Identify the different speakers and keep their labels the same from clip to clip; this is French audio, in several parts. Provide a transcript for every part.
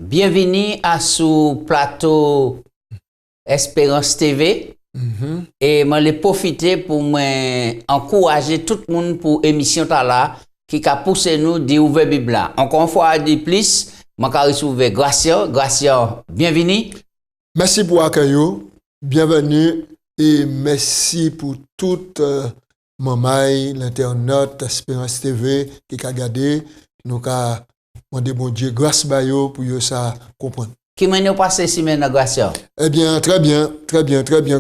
Speaker 1: bienvenue à ce plateau Espérance TV. Et je vais profiter pour encourager tout le monde pour l'émission là qui a poussé nous d'ouvrir la Bible. Encore une fois, de plus, je vais recevoir Gracia, bienvenue.
Speaker 2: Merci pour l'accueil, bienvenue et merci pour toute maman, l'internet, Espérance TV qui a regardé. Nous avons demandé bon Dieu grâce pour ça comprendre.
Speaker 1: Qui m'a passé semaine Gracia?
Speaker 2: Eh bien, très bien,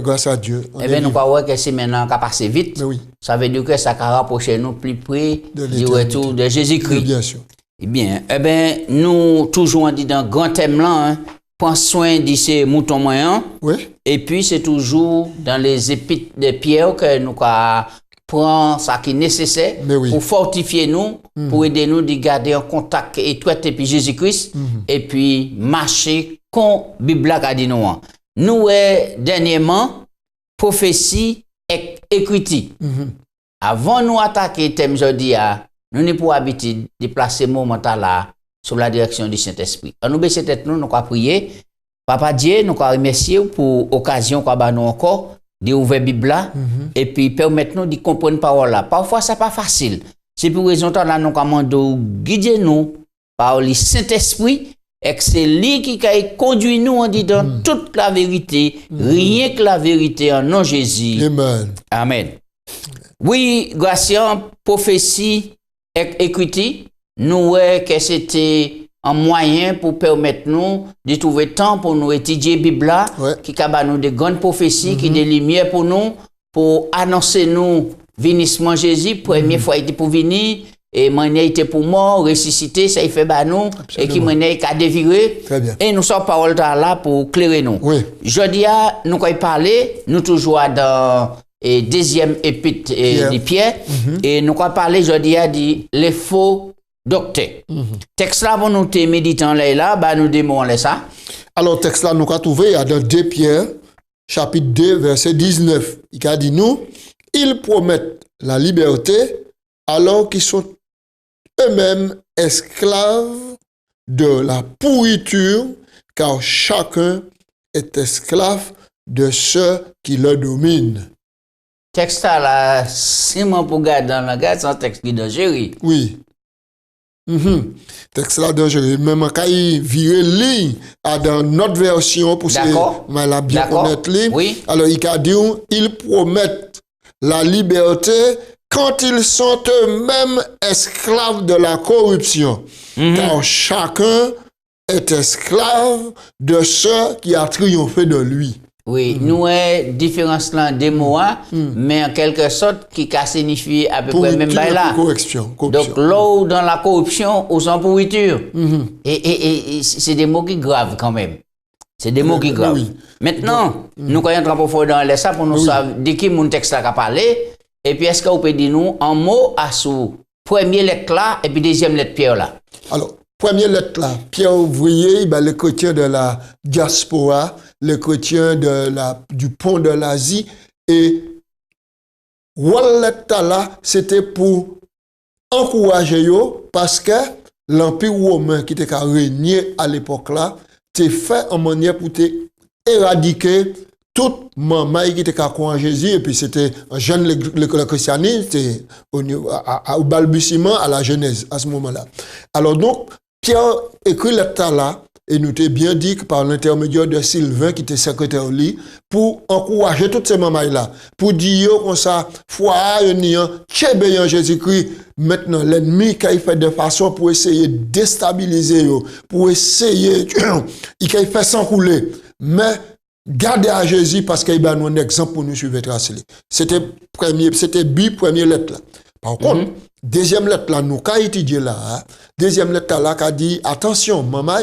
Speaker 2: grâce à Dieu.
Speaker 1: Eh bien, nous croyons que semaine a passé vite.
Speaker 2: Mais oui.
Speaker 1: Ça veut dire que ça va rapprocher nous plus près du retour de Jésus-Christ.
Speaker 2: Bien sûr.
Speaker 1: Eh bien, nous toujours dit dans grand thème là, hein, prends soin de ces moutons moyens.
Speaker 2: Oui.
Speaker 1: Et puis c'est toujours dans les épîtres de Pierre que nous prend ça qui est nécessaire
Speaker 2: oui.
Speaker 1: Pour fortifier nous, pour aider nous de garder en contact étroit et puis Jésus-Christ et puis marcher comme Bible a dit nous. Nous dernièrement prophétie et écriture. Avant nous attaquer thème aujourd'hui, nous n'avons pas habitude de placer moment là sous la direction du Saint-Esprit. Nous baisser tête nous avons prier. Papa Dieu, nous avons remercié pour l'occasion qu'on a nous encore d'ouvrir la Bible et puis permettre nous de comprendre la parole là. Parfois, ce n'est pas facile. C'est pour raison là nous commandons guider nous par le Saint-Esprit et que c'est lui qui conduit nous en disant toute la vérité, rien que la vérité en nom de Jésus.
Speaker 2: Amen.
Speaker 1: Amen. Oui, grâce à prophétie et écriture, nous voyons que c'était un moyen pour permettre nous de trouver temps pour nous étudier la Bible, qui a nous de grandes prophéties, qui des lumières pour nous, pour annoncer nous venissement Jésus, première fois il était pour venir, et manière était pour mort, ressusciter, ça il fait nous, et qui manière a déviré.
Speaker 2: Très bien.
Speaker 1: Et nous sommes parole là pour clairer nous.
Speaker 2: Oui.
Speaker 1: Jeudi, nous quand parler, nous toujours dans et deuxième épître de Pierre, et nous allons parler aujourd'hui de les faux docteurs. Texte là, pour nous méditant là, nous démons ça.
Speaker 2: Alors, texte là, nous avons trouvé dans 2 Pierre, chapitre 2, verset 19. Il a dit nous, ils promettent la liberté alors qu'ils sont eux-mêmes esclaves de la pourriture, car chacun est esclave de ceux qui le dominent.
Speaker 1: Texte là, si mon pour garder dans la garde, c'est un texte qui est dangereux.
Speaker 2: Oui. Texte là dangereux. Même quand il vire ligne dans notre version pour la bien connaître ligne.
Speaker 1: Oui.
Speaker 2: Alors il a dit ils promettent la liberté quand ils sont eux-mêmes esclaves de la corruption. Car chacun est esclave de ceux qui a triomphé de lui.
Speaker 1: Oui, nous avons différence là des mots, mais en quelque sorte qui signifie à peu près même là.
Speaker 2: Corruption.
Speaker 1: Donc là dans la corruption ou sans pourriture. Et c'est des mots qui graves quand même. C'est des mots qui graves.
Speaker 2: Oui.
Speaker 1: Maintenant, nous quand on profond dans ça pour nous savoir de qui mon texte a parlé et puis est-ce que vous pouvez dire nous un mot à sous première lettre là et puis deuxième lettre Pierre là.
Speaker 2: Alors, première lettre là, Pierre ouvrier, le chrétien de la diaspora, le chrétien du pont de l'Asie, et lettre là, c'était pour encourager yo, parce que l'Empire romain qui était régné à l'époque là, t'est fait en manière pour éradiquer toute maman qui était croire en Jésus, et puis c'était un jeune le christianisme, c'était au balbutiement à la Genèse, à ce moment-là. Alors donc, Pierre écrit lettre là, et nous t'ai bien dit que par l'intermédiaire de Sylvain, qui était secrétaire au lit, pour encourager toutes ces mamans-là, pour dire comme ça, foi, en Jésus-Christ, maintenant l'ennemi, quand il fait de façon pour essayer de déstabiliser, pour essayer, il fait s'encouler, mais gardez à Jésus parce qu'il y a un exemple pour nous suivre tracer. C'était première lettre là. Par contre, deuxième lettre là, nous quand étudier là, deuxième lettre là qui dit attention, maman,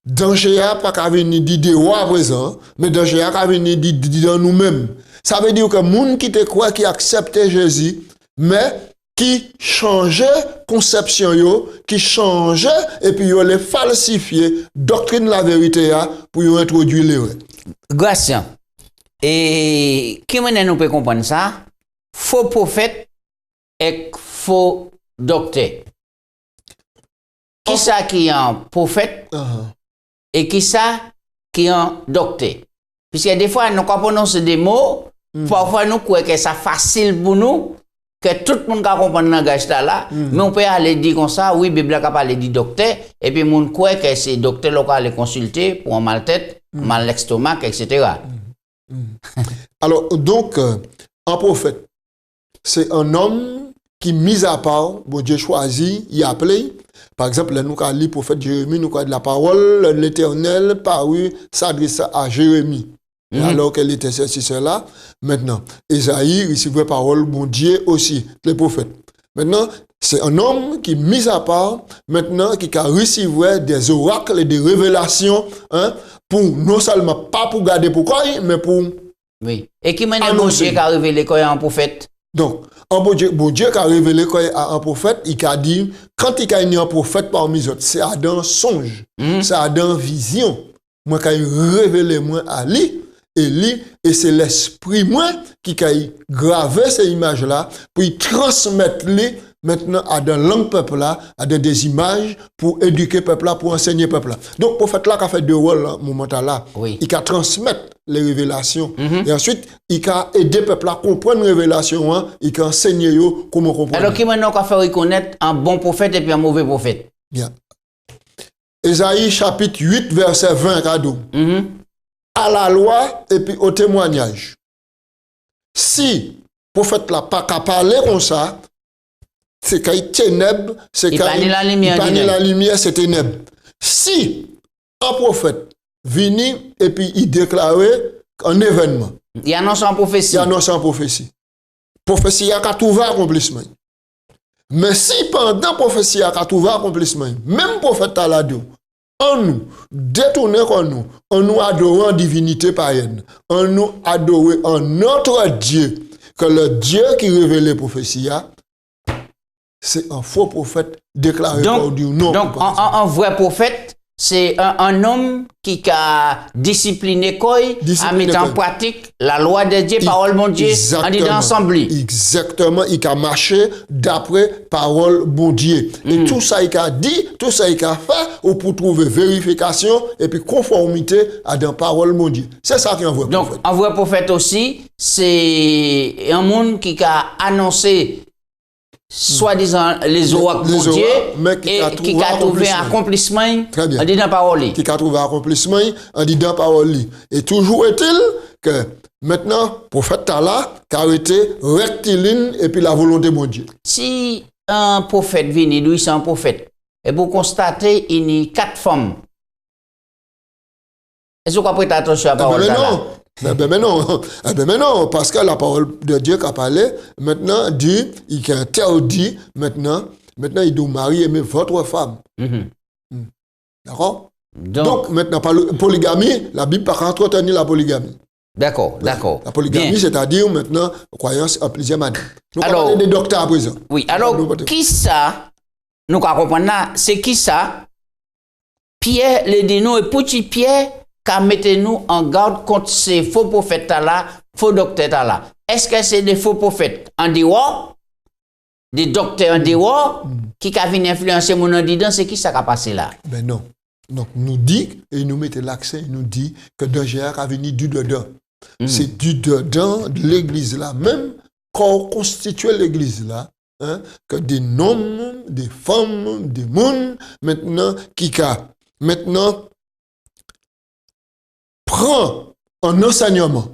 Speaker 2: danger a pas qu'à venir dire à présent, mais danger a qu'à venir dire dans nous-mêmes. Ça veut dire que monde qui te croit qui accepte Jésus, mais qui changeait conception yo, qui changeait et puis yo les falsifier doctrine la vérité pour yo introduire l'erreur.
Speaker 1: Grâce. Et qui nous peut comprendre ça? Faux prophète et faux docteur. Qui qui ça qui est un prophète et qui ça qui est un docteur. Puisque des fois, nous comprenons des mots, parfois nous croyons que c'est facile pour nous, que tout le monde comprend le langage là, mais on peut aller dire comme ça, oui, Bible a parlé du docteur, et puis on croit que c'est docteur local aller consulter pour un mal tête, mal l'estomac, etc.
Speaker 2: Alors, donc, un prophète, c'est un homme qui, mis à part, bon Dieu choisit, il appelé. Par exemple, là, nous avons lu le prophète Jérémie, nous avons la parole, l'Éternel paru s'adresse à Jérémie. Alors qu'elle était ceci, cela. Maintenant, Esaïe recevait la parole, bon Dieu aussi, les prophètes. Maintenant, c'est un homme qui, mis à part, maintenant, qui a reçu des oracles et des révélations, pour non seulement pas pour garder pour quoi, mais pour.
Speaker 1: Oui. Et qui m'a dit bon Dieu qui a révélé quoi un prophète?
Speaker 2: Donc, bon Dieu qui a révélé quoi à un prophète, il a dit, quand il a eu un prophète parmi les autres, c'est Adam songe, c'est Adam vision. Moi, qui a révélé moi à lui. Et c'est l'esprit moi qui a gravé ces images-là pour y transmettre les maintenant à dans langue peuple là, à des images pour éduquer peuple là, pour enseigner peuple là. Donc le prophète là qui a fait deux rôles là, moment là, il a transmettre les révélations et ensuite il a aidé peuple là à comprendre les révélations, il a enseigné yo comment comprendre.
Speaker 1: Alors qui maintenant qu'a fait reconnaître un bon prophète et puis un mauvais prophète?
Speaker 2: Bien. Ésaïe chapitre 8 verset 20 cadeau. À la loi et puis au témoignage. Si le prophète n'a pas qu'à parler comme ça, c'est qu'il y a ténèbres, c'est qu'il y a la lumière, c'est ténèbres. Si un prophète vient et puis il déclare un événement,
Speaker 1: il annonce en prophétie.
Speaker 2: Il annonce en prophétie. Prophétie a qu'à trouver accomplissement. Mais si pendant la prophétie a qu'à trouver accomplissement, même prophète a la dit, en nous, détourner en nous adorant divinité païenne, en nous adorer un autre Dieu, que le Dieu qui révèle les prophéties, c'est un faux prophète déclaré par Dieu. Non.
Speaker 1: Donc, un vrai prophète, c'est un homme qui a discipliné à mettre en pratique la loi de Dieu, parole de Dieu, en disant ensemble.
Speaker 2: Exactement, il a marché d'après parole bon Dieu. Et tout ça, il a dit, tout ça, il a fait pour trouver vérification et puis conformité à la parole bon Dieu. C'est ça qui est un vrai prophète.
Speaker 1: Donc, un vrai prophète aussi, c'est un monde qui a annoncé soi-disant les oracles de Dieu et qui a trouvé accomplissement en disant parole.
Speaker 2: Qui a trouvé accomplissement en disant parole. Et toujours est-il que maintenant, le prophète là, qui a été rectiligne et puis la volonté de Dieu.
Speaker 1: Si un prophète vient, lui c'est un prophète, et vous constatez il y a 4 femmes. Est-ce que vous prêtez attention à la parole là? Mais non, parce que la parole de Dieu qui a parlé, maintenant, Dieu, il a interdit, maintenant, il doit marier mais votre femme.
Speaker 2: D'accord? Donc, maintenant, par polygamie, la Bible n'a pas entretenir la polygamie.
Speaker 1: D'accord.
Speaker 2: La polygamie, c'est-à-dire, maintenant, croyance en plusieurs manières. Nous
Speaker 1: parlons
Speaker 2: des docteurs à présent.
Speaker 1: Oui, alors, qui ça, nous comprenons là, c'est qui ça? Pierre, le dit-nous, et petit Pierre, car mettez-nous en garde contre ces faux prophètes là, faux docteurs là. Est-ce que c'est des faux prophètes en dehors, des docteurs en dehors, qui viennent influencer mon dedans, c'est qui ça qui a passé là?
Speaker 2: Ben non. Donc nous dit, et nous mettons l'accent, nous dit que danger a venu du dedans. C'est du dedans de l'église là, même quand on constitue l'église là, que des hommes, des femmes, des mondes, maintenant, prend un enseignement,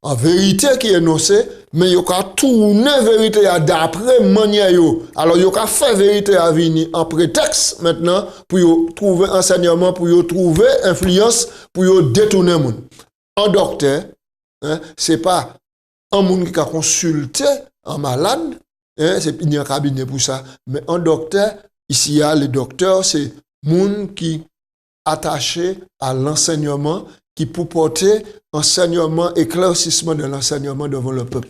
Speaker 2: en vérité qui est énoncé, mais il y a tourné vérité d'après manière. Alors il y a fait vérité à venir en prétexte maintenant pour trouver enseignement, pour trouver influence, pour détourner le monde. Un docteur, c'est pas un monde qui a consulté un malade, c'est il y a un cabinet pour ça, mais un docteur, ici il y a les docteurs, c'est monde qui attaché à l'enseignement, qui peut porter enseignement, éclaircissement de l'enseignement devant le peuple.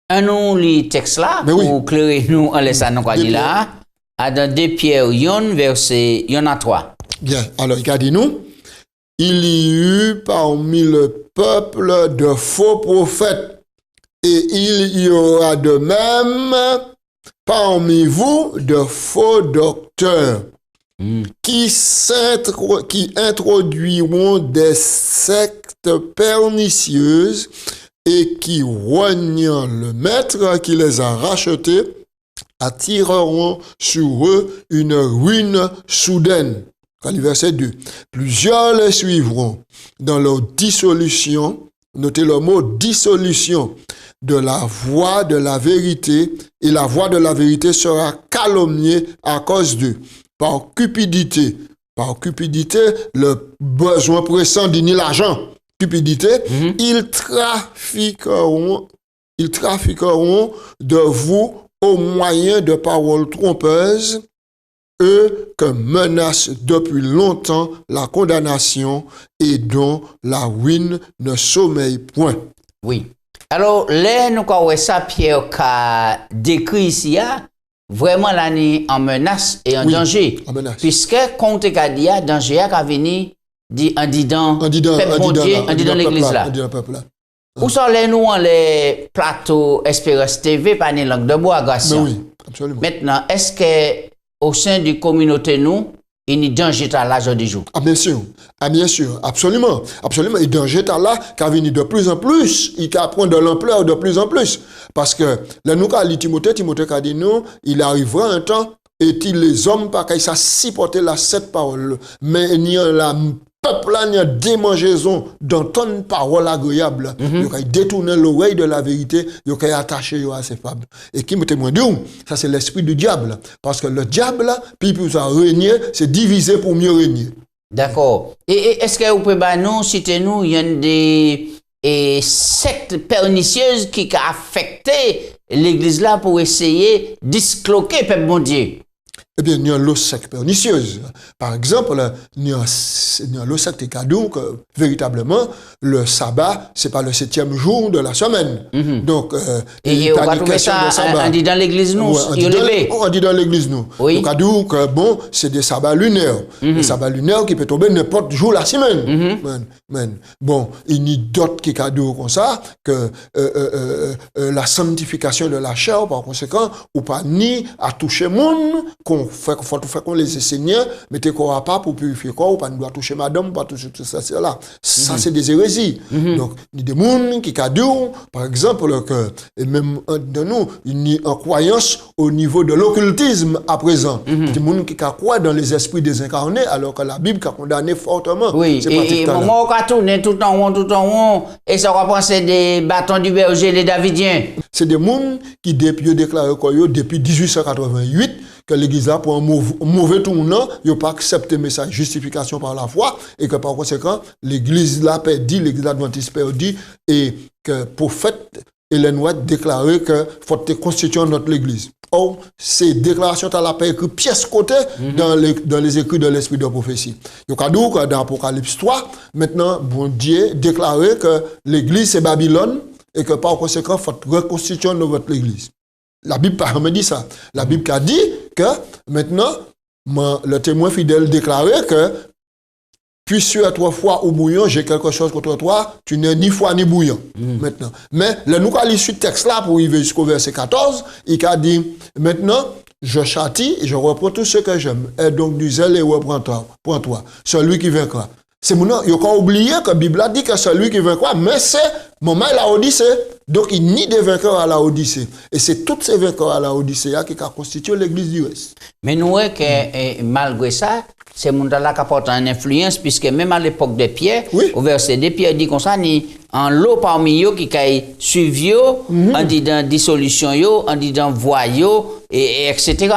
Speaker 1: Nous, les textes là, pour éclairer nous, en laissant nous dire là, à dans 2 Pierre 1, verset 3.
Speaker 2: Bien, alors il a dit nous, il y eut parmi le peuple de faux prophètes, et il y aura de même parmi vous de faux docteurs, qui introduiront des sectes pernicieuses et qui, rognant le maître qui les a rachetés, attireront sur eux une ruine soudaine. Verset 2. Plusieurs les suivront dans leur dissolution, notez le mot dissolution, de la voie de la vérité, et la voie de la vérité sera calomniée à cause d'eux. Par cupidité, le besoin pressant de l'argent, cupidité, ils trafiqueront de vous au moyen de paroles trompeuses, eux que menace depuis longtemps la condamnation et dont la ruine ne sommeille point.
Speaker 1: Oui. Alors, là, nous avons ça, Pierre, qu'a décrit ici, vraiment l'année en menace et en danger. En menace. Puisque, quand on a dit, danger a venu, en disant l'église là. Où sont les nous, les plateaux Espérance TV, par les langues de bois, grâce.
Speaker 2: Oui, absolument.
Speaker 1: Maintenant, est-ce que au sein de la communauté, nous, il y a danger à l'âge du jour?
Speaker 2: Bien sûr, absolument. Et danger à là, qui venu de plus en plus, il prend de l'ampleur de plus en plus. Parce que, là, nous, quand Timothée a dit nous, il arrivera un temps, et les hommes, par qu'ils ça supporter la cette parole, mais il y a la peuple là, il y a démangeaison d'entendre parole agréable. Il a détourné l'oreille de la vérité, il a attaché à ces fables. Et qui me témoigne, ça c'est l'esprit du diable. Parce que le diable, puis pour ça régner, c'est diviser pour mieux régner.
Speaker 1: D'accord. Et est-ce que vous pouvez nous citer nous, il y a des sectes pernicieuses qui ont affecté l'église là pour essayer de discloquer le peuple bon Dieu?
Speaker 2: Eh bien, il y a une secte pernicieuse. Par exemple, il y a une secte cadeau que, véritablement, le sabbat, c'est pas le 7e jour de la semaine. Donc,
Speaker 1: et on va trouver ça, on dit dans l'église, nous,
Speaker 2: on dit dans l'église, nous.
Speaker 1: Oui.
Speaker 2: Le cadeau, que bon, c'est des sabbats lunaires. Des sabbats lunaires qui peuvent tomber n'importe jour de la semaine. Bon, il y a d'autres qui cadeau comme ça, que la sanctification de la chair, par conséquent, ou pas ni à toucher monde, qu'on fait qu'on les enseigne, mettez quoi à part pour purifier quoi, ou pas nous doit toucher madame, pas toucher tout ça, c'est là. Ça, c'est des hérésies. Donc, il y a des gens qui cadrent, par exemple, que, et même de nous, il y a une croyance au niveau de l'occultisme à présent. Des gens qui croient dans les esprits désincarnés, alors que la Bible a condamné fortement.
Speaker 1: Oui, et moi, on tourne tout en rond, et ça va penser des bâtons du berger, les Davidiens.
Speaker 2: C'est des gens qui déclaré quoi, depuis 1888, que l'église là pour un mauvais tournant, il n'a pas accepté le message justification par la foi, et que par conséquent, l'église là perdit, l'église adventiste perdit, et que prophète Ellen White déclaré que faut constituer notre église. Or, ces déclarations à la paix écrit pièce côté dans les écrits de l'esprit de prophétie. Il y a que dans Apocalypse 3, maintenant, bon Dieu déclaré que l'église c'est Babylone, et que par conséquent, il faut reconstituer notre église. La Bible me dit ça. La Bible a dit que maintenant, le témoin fidèle déclarait que puisque tu es 3 fois au bouillon, j'ai quelque chose contre toi, tu n'es ni foi ni bouillon. Maintenant. Mais le nous avons lu ce texte-là pour arriver jusqu'au verset 14, il a dit maintenant, je châtie et je reprends tout ce que j'aime. Et donc du zèle et reprends-toi, celui qui vaincra. C'est mon nom, il faut oublier que la Bible a dit que celui qui vaincra, mais c'est moment la Odyssée. Donc il n'y a des vainqueurs à la Odyssée. Et c'est tous ces vainqueurs à la Odyssée qui ont constitué l'église du Ouest.
Speaker 1: Mais nous voyons que malgré ça, c'est mon là qui apporte une influence, puisque même à l'époque de Pierre, au verset 2, Pierre dit comme ça, en lot parmi eux qui a suivi, en disant dissolution, en disant voyou, et etc.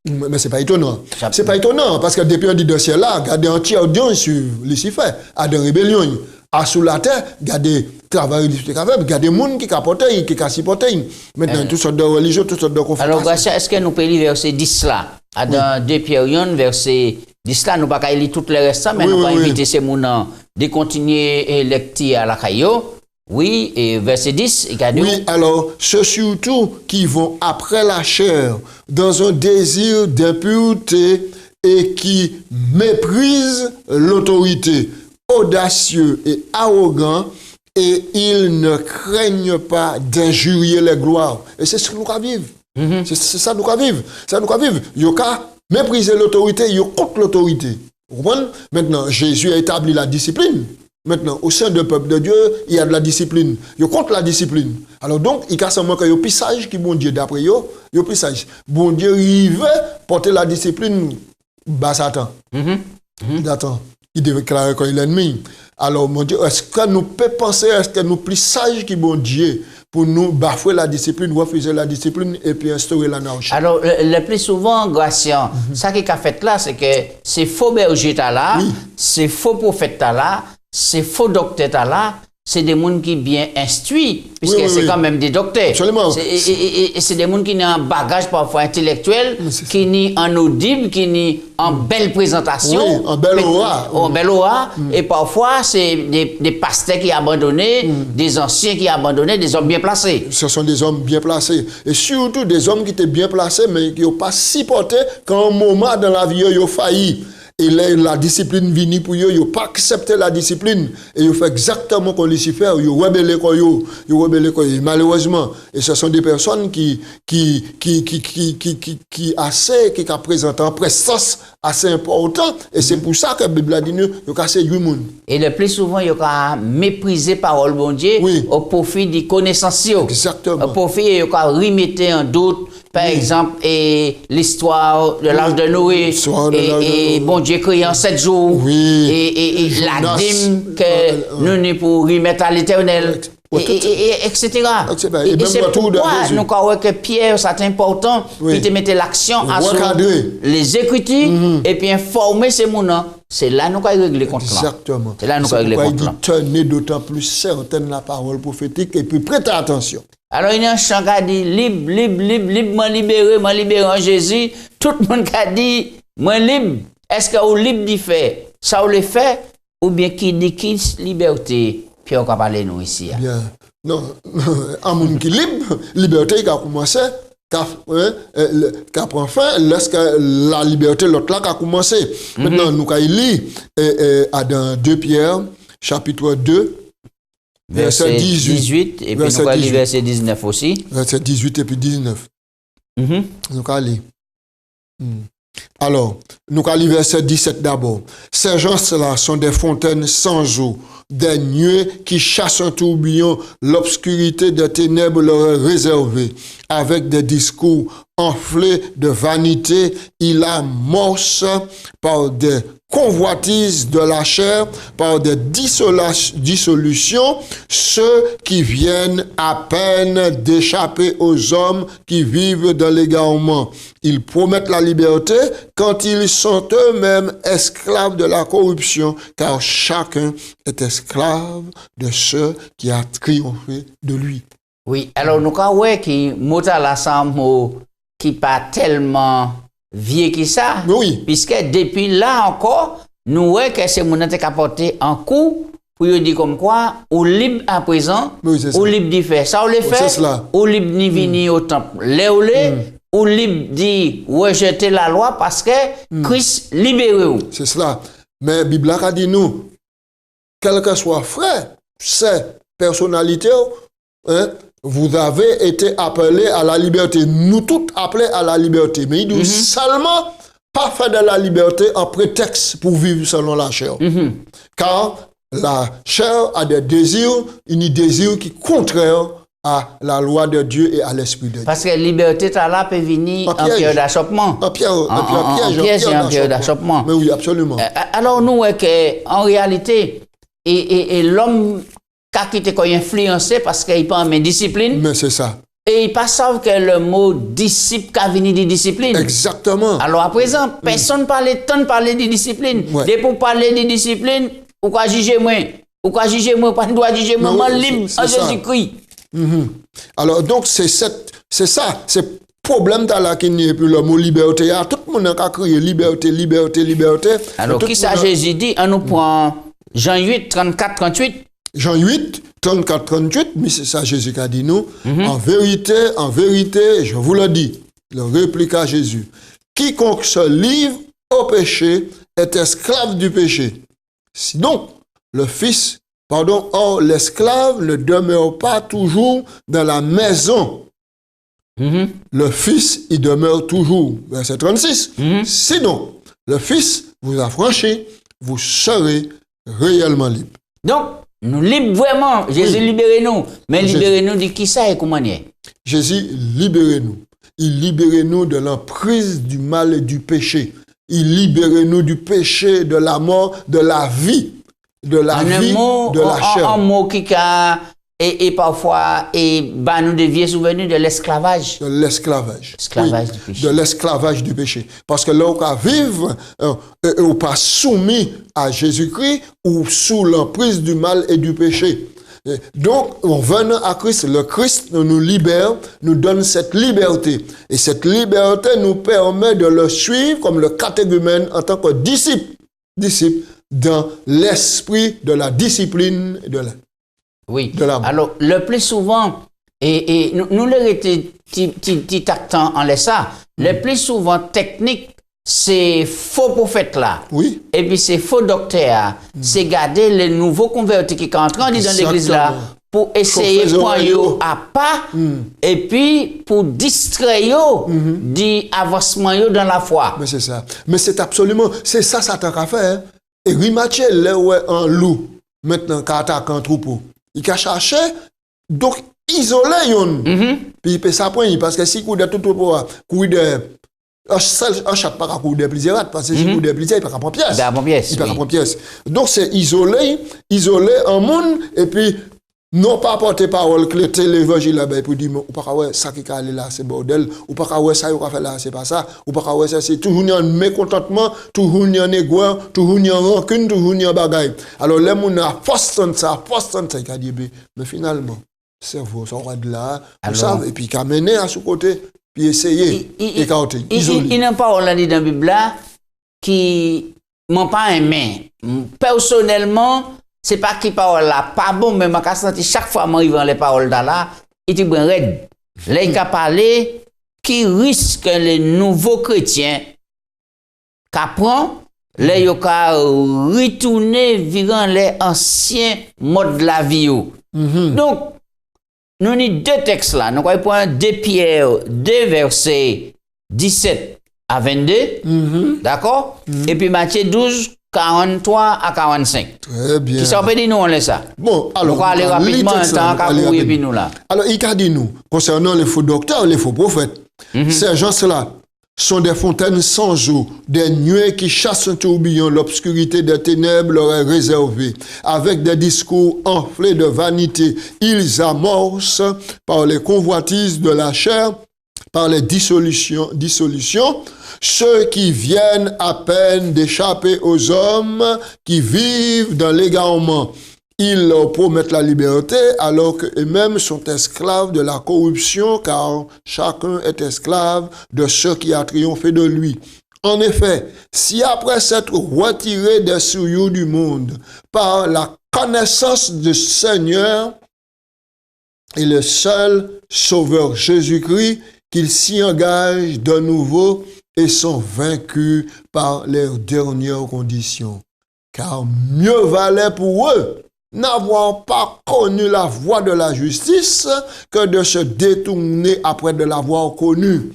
Speaker 2: Mais c'est pas étonnant. C'est pas étonnant, parce que depuis un dit de ciel là, regardez entière audience sur Lucifer, à des rébellions. À sous la terre, regardez travail de travail, regardez des gens qui capotent, qui supportent. Maintenant, toutes sortes de religions, toutes sortes de conférences.
Speaker 1: Alors, est-ce que nous pouvons lire verset 10 là? Dans 2 Pierre 1, verset 10 là, nous ne pouvons pas lire tout le reste, mais nous pouvons inviter ces gens de continuer à lecture à la caillou. Oui, et verset 10, il a dit...
Speaker 2: Oui, alors, ceux surtout qui vont après la chair, dans un désir d'impureté et qui méprisent l'autorité, audacieux et arrogants, et ils ne craignent pas d'injurier les gloires. Et c'est ce que nous vivons. C'est ça nous vivre. Ça nous vivre. Yoka mépriser l'autorité, ils contre l'autorité. Vous comprenez? Maintenant, Jésus a établi la discipline. Maintenant, au sein du peuple de Dieu, il y a de la discipline. Ils contre la discipline. Alors donc, il y a seulement que le pisage qui bon Dieu d'après eux, le pisage. Bon Dieu, il veut porter la discipline bas Satan. Satan, il devait déclarer quand il est ennemi. Alors, mon Dieu, est-ce que nous pouvons penser, est-ce que nous plus sages qui bon Dieu pour nous bafouer la discipline, refuser la discipline et puis instaurer l'anarchie?
Speaker 1: Alors, le plus souvent, Gratien, ça qui a fait là, c'est que c'est faux berger là, c'est faux prophète là, c'est faux docteur là, c'est des gens qui sont bien instruits, puisque c'est quand même des docteurs.
Speaker 2: Absolument.
Speaker 1: Et c'est des gens qui ont un bagage parfois intellectuel, qui ont en audible, qui ont en belle présentation.
Speaker 2: Oui, en belle aura.
Speaker 1: En belle aura. Et parfois, c'est des pasteurs qui ont abandonné, des anciens qui ont abandonné, des hommes bien placés.
Speaker 2: Ce sont des hommes bien placés. Et surtout des hommes qui étaient bien placés, mais qui n'ont pas supporté quand un moment dans la vie, ils ont failli. Et la discipline vient pour eux, ils n'ont pas accepté la discipline. Et ils font exactement comme Lucifer, ils ont rebellé comme eux. Ils ont rebellé comme eux, malheureusement. Et ce sont des personnes qui présentent une présence assez importante. Et c'est pour ça que la Bible a dit, ils ont cassé du monde.
Speaker 1: Et le plus souvent, ils ont méprisé la parole de Dieu au profit des connaissances.
Speaker 2: Exactement.
Speaker 1: Au profit, ils ont remettre en doute. Par exemple, l'histoire de l'âge de Noé, et bon Dieu créé en 7 jours, et la dîme que nous avons pour remettre à l'Éternel, etc. Et c'est pourquoi nous croyons que Pierre, c'est important, il te mettait l'action à les Écritures et puis informer ces gens. C'est là que nous avons réglé contre là.
Speaker 2: Exactement.
Speaker 1: C'est là que nous avons réglé contre là.
Speaker 2: Tenez d'autant plus certaine la parole prophétique et puis prêtez attention.
Speaker 1: Alors, il y a un chant qui a dit libre, libre, libre, libre, moi libéré en Jésus. Tout le monde qui a dit, moi libre. Est-ce que vous libre d'y faire? Ça, vous le fait? Ou bien qui dit qui liberté? Puis on va parler nous ici.
Speaker 2: Bien. Non, un monde qui libre, liberté qui a commencé, qui a pris fin, lorsque la liberté, l'autre là qui a commencé. Maintenant, nous allons lire dans 2 Pierre, chapitre 2.
Speaker 1: Verset 18, et puis nous allons lire verset 19 aussi.
Speaker 2: Verset 18 et puis 19. Nous allons lire. Alors, nous allons lire verset 17 d'abord. Ces gens-là sont des fontaines sans eau, des nuées qui chassent un tourbillon, l'obscurité des ténèbres leur est réservée. Avec des discours enflés de vanité, il amorce par des convoitises de la chair, par des dissolutions, ceux qui viennent à peine d'échapper aux hommes qui vivent dans l'égarement. Ils promettent la liberté quand ils sont eux-mêmes esclaves de la corruption, car chacun est esclave de ceux qui a triomphé de lui.
Speaker 1: Oui, alors nous avons vu que Mota l'assemblée qui pas tellement vieux que ça, puisque depuis là encore, nous voyons que c'est mon qui a porté un coup pour dire comme quoi, ou libre à présent, ou libre d'y faire. Ça, on le fait, ou libre d'y venir au temple. Ou libre d'y rejeter la loi parce que Christ libère.
Speaker 2: C'est cela. Mais la Bible a dit nous, quel que soit frère, c'est personnalité, vous avez été appelés à la liberté. Nous tous appelés à la liberté. Mais il dit seulement pas faire de la liberté en prétexte pour vivre selon la chair. Car la chair a des désirs, une désir qui est contraire à la loi de Dieu et à l'esprit de Dieu.
Speaker 1: Parce que la liberté là peut venir en période d'achoppement.
Speaker 2: En piège et en période d'achoppement. Mais oui, absolument.
Speaker 1: Alors nous, en réalité, et l'homme qui était influencé parce qu'il pas en discipline.
Speaker 2: Mais c'est ça.
Speaker 1: Et il pas savent que le mot disciple qui venu de discipline.
Speaker 2: Exactement.
Speaker 1: Alors à présent, personne ne parle de discipline. Dès pour parler de discipline, ou quoi juger moi? Ou quoi juger moi? Pas doit juger moi libre en Jésus-Christ.
Speaker 2: Alors donc c'est ça, c'est problème là qui n'est plus le mot liberté. Tout le monde a crié liberté, liberté, liberté.
Speaker 1: Alors qui ça Jésus dit? On nous prend Jean 8, 34, 38.
Speaker 2: Jean 8, 34, 38, mais c'est ça Jésus qui a dit nous. En vérité, je vous le dis, le répliqua Jésus. Quiconque se livre au péché est esclave du péché. Sinon, or l'esclave ne demeure pas toujours dans la maison, le Fils y demeure toujours. Verset 36. Sinon, le Fils vous affranchit, vous serez réellement libre.
Speaker 1: Donc, nous libres vraiment. Jésus libérez-nous. Mais libérez-nous de qui ça et comment est?
Speaker 2: Jésus, libérez-nous. Il libère-nous de l'emprise du mal et du péché. Il libère-nous du péché, de la mort, de la vie. De la vie, de la chair.
Speaker 1: Un mot qui a... Et parfois, bah, nous devions souvenir de l'esclavage.
Speaker 2: De l'esclavage.
Speaker 1: L'esclavage du péché.
Speaker 2: De l'esclavage du péché. Parce que là, on va vivre, on pas soumis à Jésus-Christ ou sous l'emprise du mal et du péché. Donc, en venant à Christ, le Christ nous libère, nous donne cette liberté. Et cette liberté nous permet de le suivre comme le catéchumène en tant que disciple dans l'esprit de la discipline et de la...
Speaker 1: Oui. Alors, le plus souvent, et nous le petit actant en laissant, le plus souvent technique, c'est faux prophète là.
Speaker 2: Oui.
Speaker 1: Et puis c'est faux docteur. C'est garder les nouveaux convertis qui entrent dans l'église là pour essayer de prendre à pas et puis pour distraire du avancement dans la foi.
Speaker 2: Mais c'est ça. Mais c'est absolument, c'est ça Satan a fait. Hein? Et Rimaché, là où est un loup, maintenant, qui attaque un troupeau. Il a cherché, donc isolé yon. Puis il peut s'apprendre, parce que si il de tout troupeau, il de... Un chat pas courir de plusieurs parce que si il court de plusieurs, il ne peut pas prendre pièce. Il peut pas prendre pièce. Donc c'est isolé un monde, et puis non pas porter parole, que l'évangile là-bas, pour dire, ou pas ouais, ça qui est allé là, c'est bordel, ou pas ouais, ça qui a fait là, c'est pas ça, ou pas ouais, ça c'est toujours un mécontentement, toujours un égoïsme, toujours un rancune, toujours un bagaille. Alors les gens a force ça, il a dit, mais finalement, cerveau, ça va de là, et puis qu'a mené à ce côté, puis essayer, écarter, isoler.
Speaker 1: Il n'y a pas, on l'a dit dans la Bible là, qui m'ont pas aimé. Personnellement, c'est pas qui parole là, pas bon, mais je senti chaque fois que j'arrive dans les paroles là, il dit ben red. Là, il a parlé qui risque les nouveaux chrétiens qu'apprend, là, il a retourner vers les anciens modes de la vie. Donc, nous avons deux textes là. Nous avons 2 Pierre 2 versets 17 à 22. D'accord? Et puis Matthieu 12, 43 à 45.
Speaker 2: Très bien.
Speaker 1: Qui ça peut dire nous on laisse ça?
Speaker 2: Bon, alors.
Speaker 1: On va aller rapidement en tant qu'à courir puis nous là.
Speaker 2: Alors, il a dit nous, concernant les faux docteurs, les faux prophètes, ces gens-là sont des fontaines sans eau, des nuées qui chassent un tourbillon, l'obscurité des ténèbres leur est réservée. Avec des discours enflés de vanité, ils amorcent par les convoitises de la chair, par les dissolutions, ceux qui viennent à peine d'échapper aux hommes qui vivent dans l'égarement. Ils leur promettent la liberté alors qu'eux-mêmes sont esclaves de la corruption, car chacun est esclave de ceux qui a triomphé de lui. En effet, si après s'être retiré des souillures du monde par la connaissance du Seigneur et le seul Sauveur Jésus-Christ, qu'ils s'y engagent de nouveau et sont vaincus par leurs dernières conditions. Car mieux valait pour eux n'avoir pas connu la voie de la justice que de se détourner après de l'avoir connu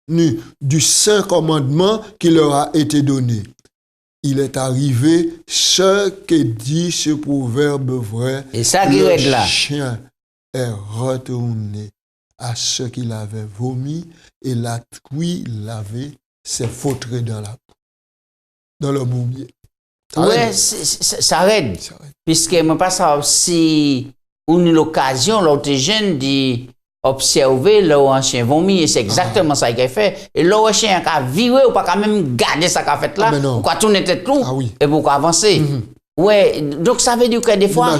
Speaker 2: du saint commandement qui leur a été donné. Il est arrivé ce que dit ce proverbe vrai.
Speaker 1: Et ça qui règle là.
Speaker 2: Le chien est retourné à ce qu'il avait vomi et la truie lavée s'est fautrée dans le boubier.
Speaker 1: Ouais, ça aide. Puisque je pense si on a l'occasion, l'autre jeune, d'observer le chien vomi, et c'est exactement ça qu'il a fait. Et le chien a viré, ou pas quand même garder ça qu'il a fait là, ou quoi tourner tête tout, et pour avancer. Ouais, donc ça veut dire que des fois,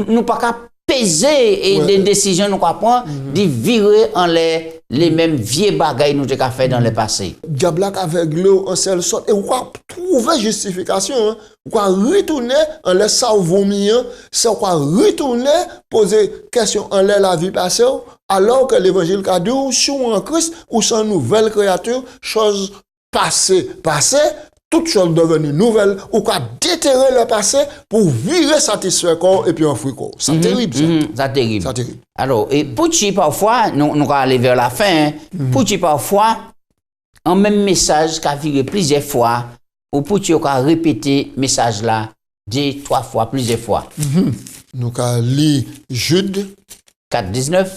Speaker 1: nous pas qu'à peser et des décisions nous prendre, de virer en les mêmes vieux bagailles nous avons fait dans le passé.
Speaker 2: Diable avec l'eau en seule sorte, et on va trouver justification, hein? On va retourner en laissant vomir, c'est on va retourner poser question en la vie passée, alors que l'évangile a dit, ou en Christ, ou sans nouvelle créature, chose passée, toutes choses devenues nouvelles, ou qu'à déterrer le passé pour virer satisfait corps et puis offrir corps. C'est terrible, ça.
Speaker 1: C'est terrible.
Speaker 2: C'est terrible.
Speaker 1: Alors, et Pouchi, parfois, nous allons aller vers la fin, Pouchi, parfois, un même message qu'a viré plusieurs fois, ou Pouchi a répété le message là, 2, 3 fois, plusieurs fois.
Speaker 2: Nous allons lire Jude
Speaker 1: 4:19.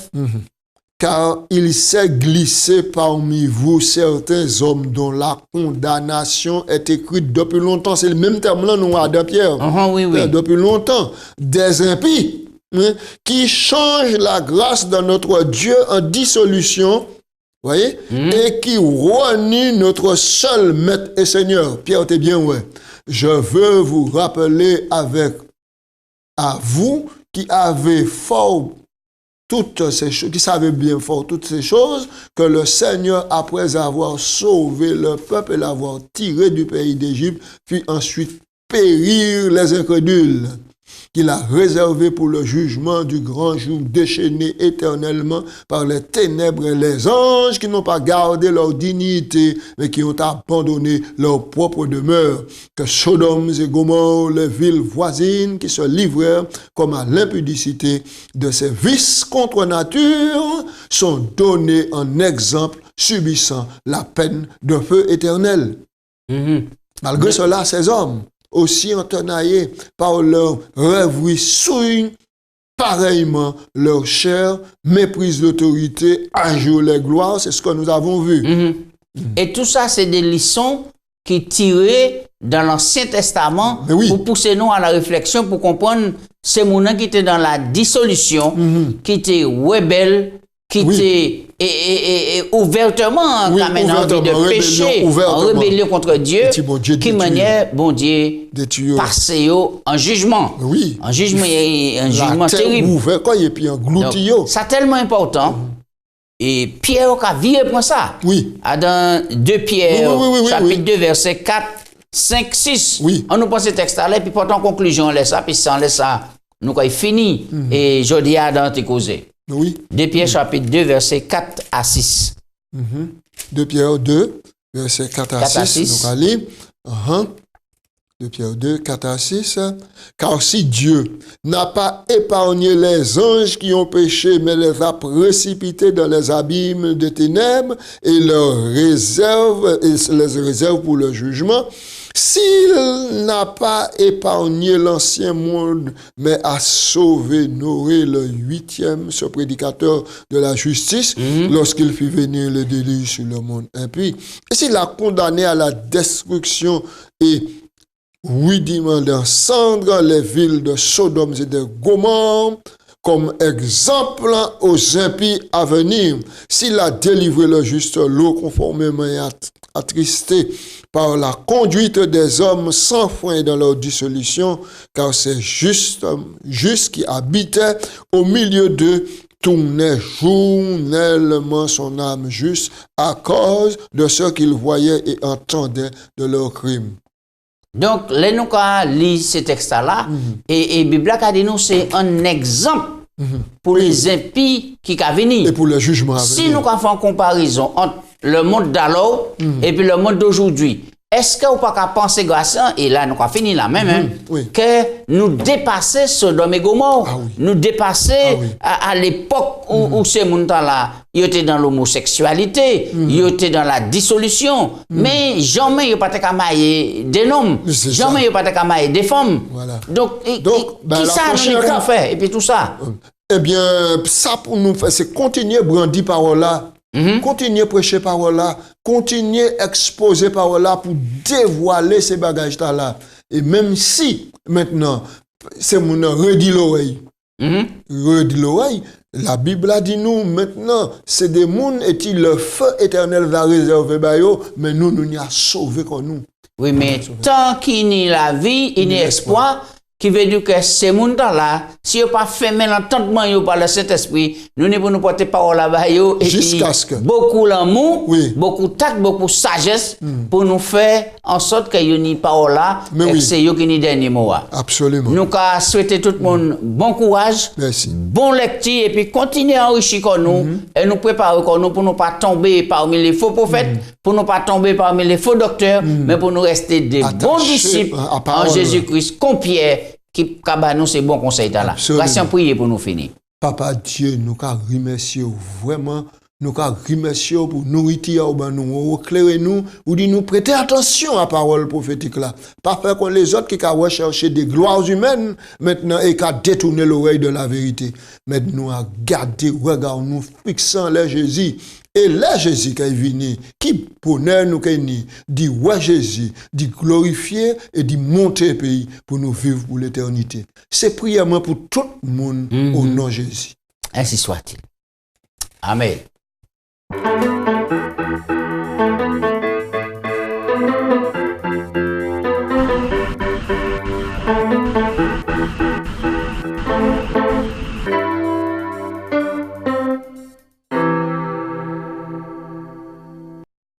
Speaker 2: Car il s'est glissé parmi vous certains hommes dont la condamnation est écrite depuis longtemps. C'est le même terme là, nous, Adam Pierre.
Speaker 1: Oui, oui.
Speaker 2: Depuis longtemps. Des impies qui changent la grâce de notre Dieu en dissolution, voyez, et qui renient notre seul Maître et Seigneur. Pierre, t'es bien, ouais. Je veux vous rappeler à vous qui avez fort toutes ces choses, qui savaient bien fort toutes ces choses, que le Seigneur, après avoir sauvé le peuple et l'avoir tiré du pays d'Égypte, fit ensuite périr les incrédules, qu'il a réservé pour le jugement du grand jour, déchaîné éternellement par les ténèbres et les anges qui n'ont pas gardé leur dignité, mais qui ont abandonné leur propre demeure. Que Sodome et Gomorrhe, les villes voisines qui se livrèrent comme à l'impudicité de ces vices contre nature, sont donnés en exemple, subissant la peine de feu éternel. Malgré cela, ces hommes, aussi entenaillés par leur rêverie souille, pareillement leur chair méprise l'autorité, injure les gloires, c'est ce que nous avons vu.
Speaker 1: Et tout ça, c'est des leçons qui tirées dans l'Ancien Testament pour pousser nous à la réflexion, pour comprendre ces mouvements qui étaient dans la dissolution, qui étaient rebelles, qui étaient ouvertement quand même envie de pécher, en rébellion contre Dieu, qui maniait, bon Dieu, passer en jugement. Un jugement terrible. C'est tellement important. Et Pierre a viré pour ça. Dans 2 Pierre, chapitre 2, verset 4, 5, 6. On nous pense ce texte-là, puis portons en conclusion, on laisse ça, puis sans laisse ça, nous avons fini. Et je dis à dans tes causés. 2 Pierre chapitre 2, verset 4 à 6.
Speaker 2: 2 Pierre 2, verset 4 à 6. Donc, allez. 2 Pierre 2, 4 à 6. Car si Dieu n'a pas épargné les anges qui ont péché, mais les a précipités dans les abîmes des ténèbres et les réserve pour le jugement, s'il n'a pas épargné l'ancien monde, mais a sauvé Noé, le 8e, ce prédicateur de la justice, lorsqu'il fit venir le déluge sur le monde impie, et s'il a condamné à la destruction et rudiment dans cendres les villes de Sodome et de Gomorrhe, comme exemple aux impies à venir, s'il a délivré le juste lot conformément et attristé par la conduite des hommes sans fin dans leur dissolution, car c'est juste qui habitait au milieu d'eux, tournait journellement son âme juste à cause de ce qu'il voyait et entendait de leurs crimes.
Speaker 1: Donc, les nous lit ces textes-là, et Bible a dit nous, c'est un exemple pour les impies qui vont venir.
Speaker 2: Et pour le jugement à venir.
Speaker 1: Si nous faisons une comparaison entre le monde d'alors et puis le monde d'aujourd'hui, est-ce que vous n'avez pas penser grâce à, et là nous avons fini là même, que nous dépasser Sodome et Gomorrhe, nous dépasser à l'époque où ces gens-là, ils étaient dans l'homosexualité, ils étaient dans la dissolution, mais jamais ils n'ont pas été des hommes, jamais ils n'ont pas été des femmes. Donc qui ça nous fait, et puis tout ça?
Speaker 2: Eh bien, ça pour nous faire, c'est continuer à brandir parole là. Continuer à prêcher parole là, continuer à exposer parole là pour dévoiler ces bagages là. Et même si maintenant c'est mon redit l'oreille, redit l'oreille, la Bible a dit nous maintenant c'est des mondes et le feu éternel va réserver bayo, mais nous n'y a sauvé comme nous.
Speaker 1: Oui, mais tant qu'il n'y a la vie, il n'y a espoir. qui veut dire que ces gens là, si vous pas fait l'entendement par le Saint-Esprit, nous ne pouvons porter parole là-bas, et puis beaucoup l'amour, beaucoup tact, beaucoup sagesse, pour nous faire en sorte que nous n'y parole là, et c'est eux qui n'y dernier mot.
Speaker 2: Absolument.
Speaker 1: Nous souhaitons tout le monde bon courage, bon lecture, et puis continuer à enrichir comme nous, et nous préparer comme nous pour ne pas tomber parmi les faux prophètes, pour ne pas tomber parmi les faux docteurs, mais pour nous rester des bons disciples en Jésus-Christ, comme Pierre, qui nous ces bons conseils là. Voici un prier pour nous finir.
Speaker 2: Papa Dieu, nous remercions vraiment. Nous remercions pour nourriture, nous éclairer nous, ou dit nous prêter attention à la parole prophétique là. Pas faire comme les autres qui ont recherché des gloires humaines maintenant et qui ont détourné l'oreille de la vérité. Maintenant, à garder, regard nous fixant les Jésus. Et là, Jésus qui est venu, qui bonheur nous qui ni, dit ouais Jésus, dit glorifier et dit monter le pays pour nous vivre pour l'éternité. C'est prière pour tout le monde au nom de Jésus.
Speaker 1: Ainsi soit-il. Amen.